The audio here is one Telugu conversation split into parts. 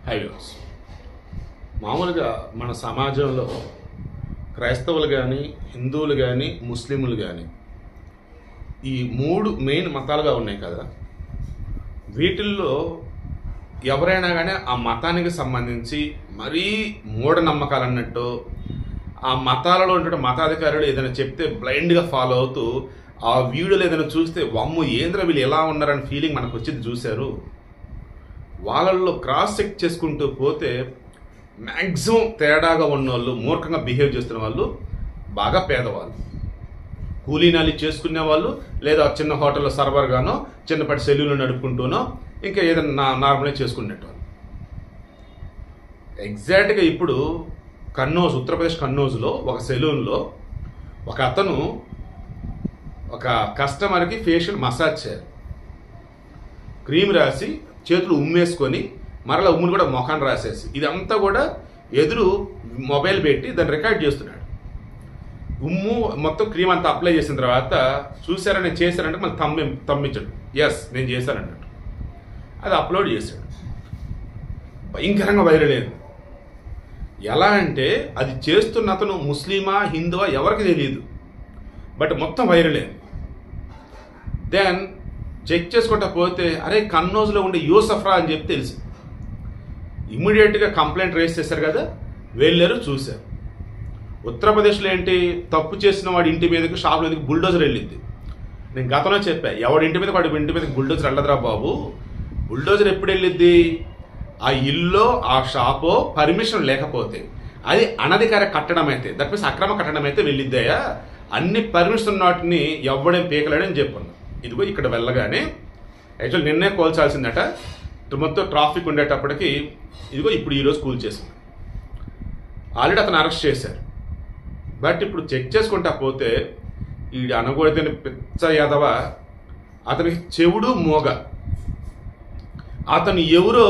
హైవేస్ మామూలుగా మన సమాజంలో క్రైస్తవులు కానీ హిందువులు కానీ ముస్లింలు కానీ ఈ మూడు మెయిన్ మతాలుగా ఉన్నాయి కదా. వీటిల్లో ఎవరైనా కానీ ఆ మతానికి సంబంధించి మరీ మూఢనమ్మకాలు అన్నట్టు ఆ మతాలలో ఉండే మతాధికారులు ఏదైనా చెప్తే బ్లైండ్గా ఫాలో అవుతూ ఆ వీడియోలు ఏదైనా చూస్తే వమ్ము ఏంద్ర వీళ్ళు ఎలా ఉన్నారని ఫీలింగ్ మనకు వచ్చింది చూశారు. వాళ్ళల్లో క్రాస్ చెక్ చేసుకుంటూ పోతే మ్యాక్సిమం తేడాగా ఉన్న వాళ్ళు, మూర్ఖంగా బిహేవ్ చేస్తున్న వాళ్ళు బాగా పేదవాళ్ళు, కూలీనాలి చేసుకునే వాళ్ళు, లేదా చిన్న హోటల్లో సర్వర్గానో చిన్నపాటి సెల్యూన్లు నడుపుకుంటూనో ఇంకా ఏదైనా నార్మల్గా చేసుకునేట్టు వాళ్ళు. ఎగ్జాక్ట్గా ఇప్పుడు కన్నౌజ్, ఉత్తరప్రదేశ్ కన్నౌజ్లో ఒక సెలూన్లో ఒక అతను ఒక కస్టమర్కి ఫేషియల్ మసాజ్ చేయాలి. క్రీమ్ రాసి చేతులు ఉమ్మేసుకొని మరలా ఉమ్మును కూడా మొఖాన్ని రాసేసి ఇదంతా కూడా ఎదురు మొబైల్ పెట్టి దాన్ని రికార్డ్ చేస్తున్నాడు. ఉమ్ము మొత్తం క్రీమ్ అంతా అప్లై చేసిన తర్వాత చూసారని చేశారంటే మళ్ళీ తమ్మించాడు, ఎస్ నేను చేశానన్నట్టు. అది అప్లోడ్ చేశాడు. భయంకరంగా వైరల్ అయింది. ఎలా అంటే అది చేస్తున్న అతను ముస్లిమా హిందువా ఎవరికి తెలియదు, బట్ మొత్తం వైరల్ అయింది. దెన్ చెక్ చేసుకుంటా పోతే అరే కన్నౌజ్లో ఉండే యూసఫ్రా అని చెప్పి తెలిసి ఇమ్మీడియట్గా కంప్లైంట్ రేస్ చేశారు కదా, వెళ్ళారు చూశారు. ఉత్తరప్రదేశ్లో ఏంటి, తప్పు చేసిన వాడి ఇంటి మీదకి షాపుల మీదకి బుల్డోజర్ వెళ్ళింది. నేను గతంలో చెప్పా, ఎవడి ఇంటి మీద వాడి ఇంటి మీదకి బుల్డోజర్ వెళ్ళదురా బాబు. బుల్డోజర్ ఎప్పుడు వెళ్ళిద్ది, ఆ ఇల్లు ఆ షాపో పర్మిషన్ లేకపోతే, అది అనధికార కట్టడం అయితే, దట్ మీన్స్ అక్రమ కట్టడం అయితే వెళ్ళిద్దాయా. అన్ని పర్మిషన్ వాటిని ఎవ్వడేం పీకలేడని చెప్పాను. ఇదిగో ఇక్కడ వెళ్ళగానే యాక్చువల్ నిన్నే కోల్చాల్సిందట, మొత్తం ట్రాఫిక్ ఉండేటప్పటికి ఇదిగో ఇప్పుడు ఈరోజు కూల్ చేసింది. ఆల్రెడీ అతను అరెస్ట్ చేశారు. బట్ ఇప్పుడు చెక్ చేసుకుంటా పోతే ఈ అనకూడదని పిచ్చ యాదవ అతనికి చెవుడు మోగ, అతను ఎవరో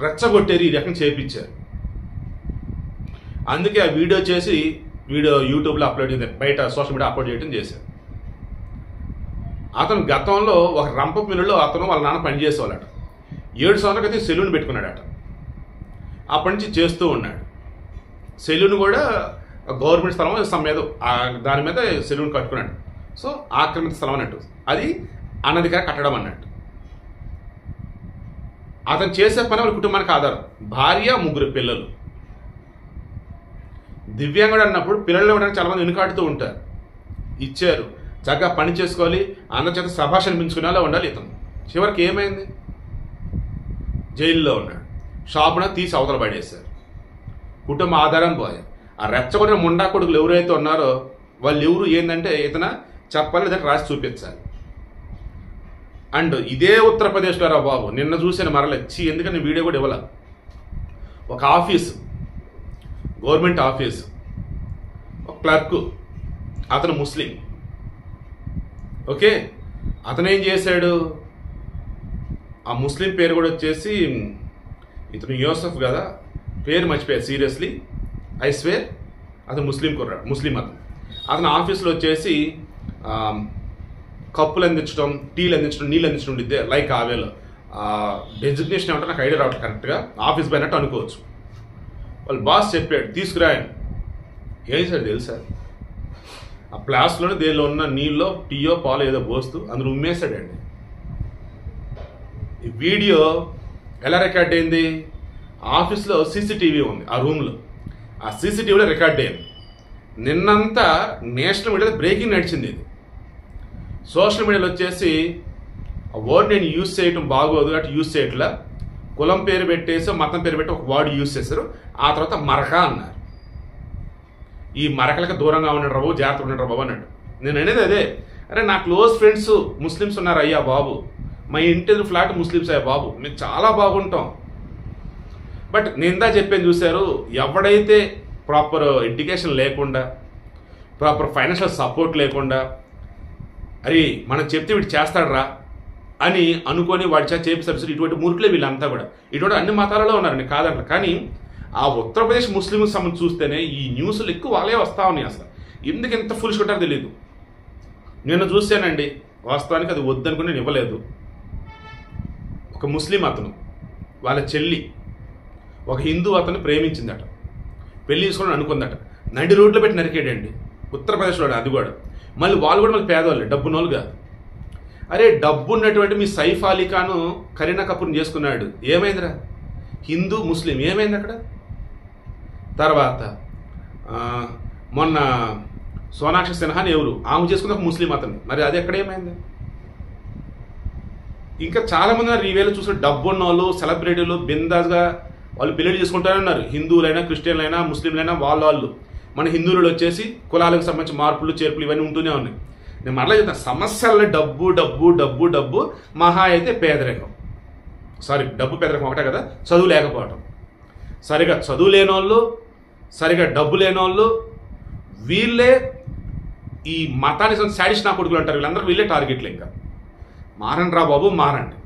రెచ్చగొట్టారు, ఈ రకం చేపించారు. అందుకే ఆ వీడియో చేసి యూట్యూబ్లో అప్లోడ్ చేశారు, బయట సోషల్ మీడియా అప్లోడ్ చేయడం చేశారు. అతను గతంలో ఒక రంప మిల్లులో అతను వాళ్ళ నాన్న పనిచేసేవాళ్ళట. 7 సంవత్సరాల క్రితం సెలూన్ పెట్టుకున్నాడట. అప్పటి నుంచి చేస్తూ ఉన్నాడు. సెలూన్ కూడా గవర్నమెంట్ స్థలం సమ్మేదో దాని మీద సెలూన్ కట్టుకున్నాడు. సో ఆక్రమిత స్థలం అన్నట్టు, అది అనధికార కట్టడం అన్నట్టు. అతను చేసే పని వాళ్ళ కుటుంబానికి ఆధారం, భార్య 3 పిల్లలు. దివ్యాంగుడు అన్నప్పుడు పిల్లలు ఇవ్వడానికి చాలా మంది వెనుకాడుతూ ఉంటారు. ఇచ్చారు, చక్కగా పని చేసుకోవాలి, అందరి చేత సభాషణ అనిపించుకునేలా ఉండాలి. ఇతను చివరికి ఏమైంది, జైల్లో ఉన్నాడు. షాపున తీసి అవతల పడేశారు. కుటుంబ ఆధారం పోయారు. ఆ రెచ్చగొట్టిన ముండా కొడుకులు ఎవరైతే ఉన్నారో వాళ్ళు ఎవరు ఏంటంటే ఇతను చెప్పాలి, లేదంటే రాసి చూపించాలి. అండ్ ఇదే ఉత్తరప్రదేశ్లో రా బాబు, నిన్న చూసిన మరలచ్చి, ఎందుకంటే వీడియో కూడా ఇవ్వాల. ఒక ఆఫీసు, గవర్నమెంట్ ఆఫీసు, ఒక క్లర్క్, అతను ముస్లిం. ఓకే, అతను ఏం చేశాడు, ఆ ముస్లిం పేరు కూడా వచ్చేసి ఇతను యూసఫ్ కదా, పేరు మర్చిపోయారు సీరియస్లీ, ఐ స్వేర్. అతను ముస్లిం కుర్రాడు, ముస్లిం అతను ఆఫీస్లో వచ్చేసి కప్పులు అందించడం, టీలు అందించడం, నీళ్ళు అందించడం ఉండిద్దే, లైక్ ఆవేలో డెసిగ్నేషన్ ఏమంటే నాకు ఐడియా రావట్లేదు కరెక్ట్గా, ఆఫీస్ పోయినట్టు అనుకోవచ్చు. వాళ్ళు బాస్ చెప్పాడు తీసుకురాయని. ఏం సార్ తెలుసా, ఆ ప్లాస్లోనే దేనిలో ఉన్న నీళ్ళలో టీయో పాలో ఏదో పోస్తూ అందులో ఉమ్మేశాడండి. ఈ వీడియో ఎలా రికార్డ్ అయింది, ఆఫీస్లో సీసీటీవీ ఉంది ఆ రూమ్లో, ఆ సీసీటీవీలో రికార్డ్ అయింది. నిన్నంతా నేషనల్ మీడియాలో బ్రేకింగ్ నడిచింది. ఇది సోషల్ మీడియాలో వచ్చేసి ఆ వర్డ్ నేను యూజ్ చేయటం బాగోదు అటు యూజ్ చేయట్లా, కులం పేరు పెట్టేసి మతం పేరు పెట్టి ఒక వర్డ్ యూజ్ చేశారు. ఆ తర్వాత మరక అన్నారు. ఈ మరకలకు దూరంగా ఉండడు బాబు, జాగ్రత్తగా ఉండడు బాబు అన్నాడు. నేను అనేది అదే, అరే నా క్లోజ్ ఫ్రెండ్స్ ముస్లిమ్స్ ఉన్నారు అయ్యా బాబు, మా ఇంటి ఫ్లాట్ ముస్లిమ్స్ అయ్యా బాబు, మేము చాలా బాగుంటాం. బట్ నేను చెప్పాను చూశారు, ఎవడైతే ప్రాపర్ ఎడ్యుకేషన్ లేకుండా, ప్రాపర్ ఫైనాన్షియల్ సపోర్ట్ లేకుండా, అరే మనం చెప్తే వీడు చేస్తాడరా అని అనుకొని వాడి చేత చేపిస్తారు. ఇటువంటి మూర్ఖులే వీళ్ళంతా కూడా. ఇటువంటి అన్ని మతాలలో ఉన్నారండి, కాదంట. కానీ ఆ ఉత్తరప్రదేశ్ ముస్లింకి సంబంధించి చూస్తేనే ఈ న్యూస్లు ఎక్కువ వాళ్ళే వస్తూ ఉన్నాయి. అసలు ఎందుకు ఎంత ఫుల్స్ కొట్టారో తెలియదు. నేను చూశానండి, వాస్తవానికి అది వద్దనుకుని నేను ఇవ్వలేదు. ఒక ముస్లిం అతను వాళ్ళ చెల్లి ఒక హిందూ అతను ప్రేమించిందట, పెళ్లి చేసుకోవాలని అనుకుందట, నడి రోడ్లో పెట్టి నరికేడండి. ఉత్తరప్రదేశ్లో అది కూడా. మళ్ళీ వాళ్ళు కూడా మళ్ళీ పేదవాళ్ళు, డబ్బున్నోళ్ళు కాదు. అరే డబ్బు ఉన్నటువంటి మీ సైఫ్ అలీ ఖాన్ కరీనా కపూర్ని చేసుకున్నాడు, ఏమైందిరా? హిందూ ముస్లిం ఏమైంది అక్కడ? తర్వాత మొన్న సోనాక్షి సిన్హాని ఎవరు ఆమె చేసుకున్న ఒక ముస్లిం అతను, మరి అది ఎక్కడ ఏమైంది? ఇంకా చాలామంది ఈ వేళ చూసిన డబ్బు ఉన్న వాళ్ళు, సెలబ్రిటీలు బిందాస్గా వాళ్ళు పెళ్లి చేసుకుంటారన్నారు. హిందువులైనా, క్రిస్టియన్లైనా, ముస్లింలైనా వాళ్ళు. మన హిందువులు వచ్చేసి కులాలకు సంబంధించిన మార్పులు, చేర్పులు ఇవన్నీ ఉంటూనే ఉన్నాయి. నేను మరలా చెప్తాను, సమస్యలని డబ్బు డబ్బు డబ్బు డబ్బు, మహా అయితే పేదరికం. సారీ, డబ్బు పేదరికం ఒకటే కదా, చదువు లేకపోవటం. సరిగా చదువు లేనోళ్ళు, సరిగా డబ్బు లేనోళ్ళు, వీళ్ళే ఈ మతానికి శాడిస్ట్ నా కొడుకులు అంటారు. వీళ్ళందరూ వీళ్ళే టార్గెట్లు. ఇంకా మారండి రా బాబు, మారండి.